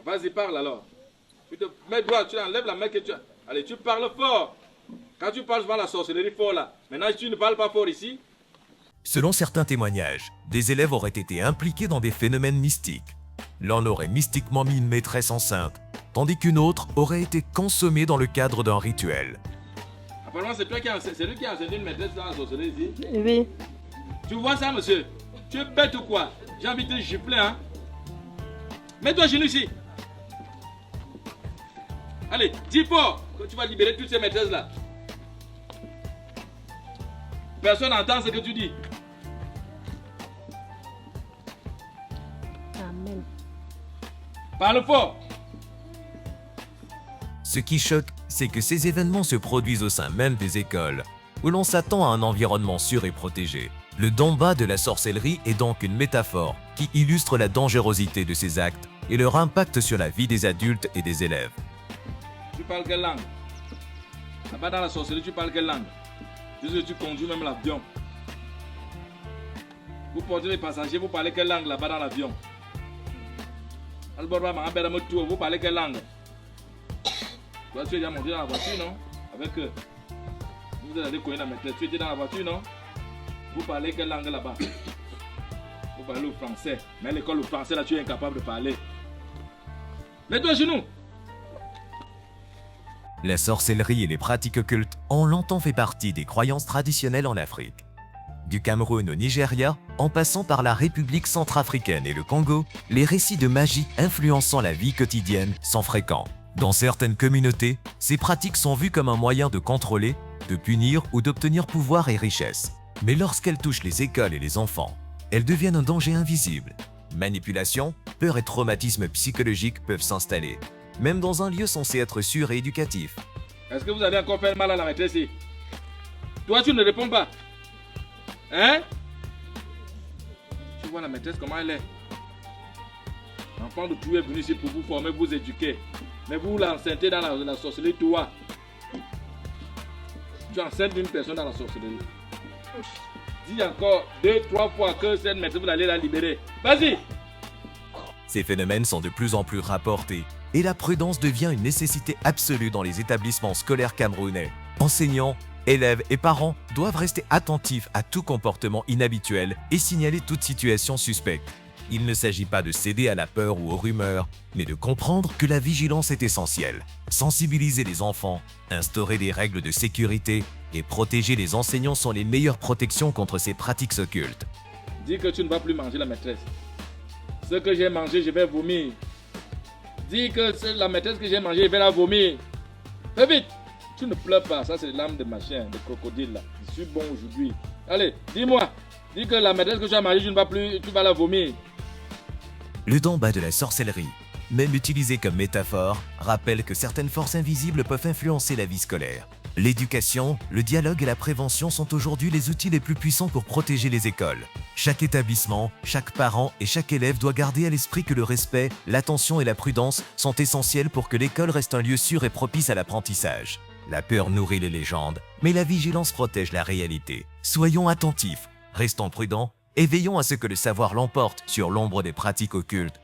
Vas-y, parle alors. Tu te mets droit, tu enlèves la main que tu as. Allez, tu parles fort. Quand tu parles devant la sorcellerie fort là, maintenant tu ne parles pas fort ici. Selon certains témoignages, des élèves auraient été impliqués dans des phénomènes mystiques. L'un aurait mystiquement mis une maîtresse enceinte, tandis qu'une autre aurait été consommée dans le cadre d'un rituel. Apparemment, c'est lui qui a enseigné une maîtresse dans la sorcellerie ici. Oui. Tu vois ça, monsieur? Tu es bête ou quoi? J'ai envie de te gifler, hein? Mets-toi à genoux ici. Allez, dis fort que tu vas libérer toutes ces maîtresses-là. Personne n'entend ce que tu dis. Amen. Parle fort. Ce qui choque, c'est que ces événements se produisent au sein même des écoles, où l'on s'attend à un environnement sûr et protégé. Le Damba de la sorcellerie est donc une métaphore qui illustre la dangerosité de ces actes et leur impact sur la vie des adultes et des élèves. Tu parles quelle langue? Là-bas dans la sorcellerie, tu parles quelle langue? Tu conduis même l'avion. Vous portez les passagers, vous parlez quelle langue là-bas dans l'avion? Vous parlez quelle langue? Toi, tu es déjà monté dans la voiture, non? Avec eux. Vous êtes allé connaître la maîtresse. Tu étais dans la voiture, non? Vous parlez quelle langue là-bas? Vous parlez le français. Mais à l'école, le français, là, tu es incapable de parler. Mets-toi à genoux! La sorcellerie et les pratiques occultes ont longtemps fait partie des croyances traditionnelles en Afrique. Du Cameroun au Nigeria, en passant par la République centrafricaine et le Congo, les récits de magie influençant la vie quotidienne sont fréquents. Dans certaines communautés, ces pratiques sont vues comme un moyen de contrôler, de punir ou d'obtenir pouvoir et richesse. Mais lorsqu'elles touchent les écoles et les enfants, elles deviennent un danger invisible. Manipulation, peur et traumatisme psychologique peuvent s'installer, même dans un lieu censé être sûr et éducatif. Est-ce que vous allez encore faire mal à la maîtresse ici? Toi, tu ne réponds pas. Hein? Tu vois la maîtresse, comment elle est? L'enfant de tout est venu ici pour vous former, vous éduquer. Mais vous l'enceintez dans la sorcellerie, toi. Tu enceintes une personne dans la sorcellerie. Dis encore 2-3 fois que cette maîtresse, vous allez la libérer. Vas-y! Ces phénomènes sont de plus en plus rapportés et la prudence devient une nécessité absolue dans les établissements scolaires camerounais. Enseignants, élèves et parents doivent rester attentifs à tout comportement inhabituel et signaler toute situation suspecte. Il ne s'agit pas de céder à la peur ou aux rumeurs, mais de comprendre que la vigilance est essentielle. Sensibiliser les enfants, instaurer des règles de sécurité et protéger les enseignants sont les meilleures protections contre ces pratiques occultes. Dis que tu ne vas plus manger la maîtresse. Ce que j'ai mangé, je vais vomir. Dis que c'est la maîtresse que j'ai mangé, je vais la vomir. Fais vite! Tu ne pleures pas, ça c'est l'âme de machin, de crocodile là. Je suis bon aujourd'hui. Allez, dis-moi. Dis que la maîtresse que tu as mangée, tu ne vas plus, tu vas la vomir. Le Damba de la sorcellerie, même utilisé comme métaphore, rappelle que certaines forces invisibles peuvent influencer la vie scolaire. L'éducation, le dialogue et la prévention sont aujourd'hui les outils les plus puissants pour protéger les écoles. Chaque établissement, chaque parent et chaque élève doit garder à l'esprit que le respect, l'attention et la prudence sont essentiels pour que l'école reste un lieu sûr et propice à l'apprentissage. La peur nourrit les légendes, mais la vigilance protège la réalité. Soyons attentifs, restons prudents et veillons à ce que le savoir l'emporte sur l'ombre des pratiques occultes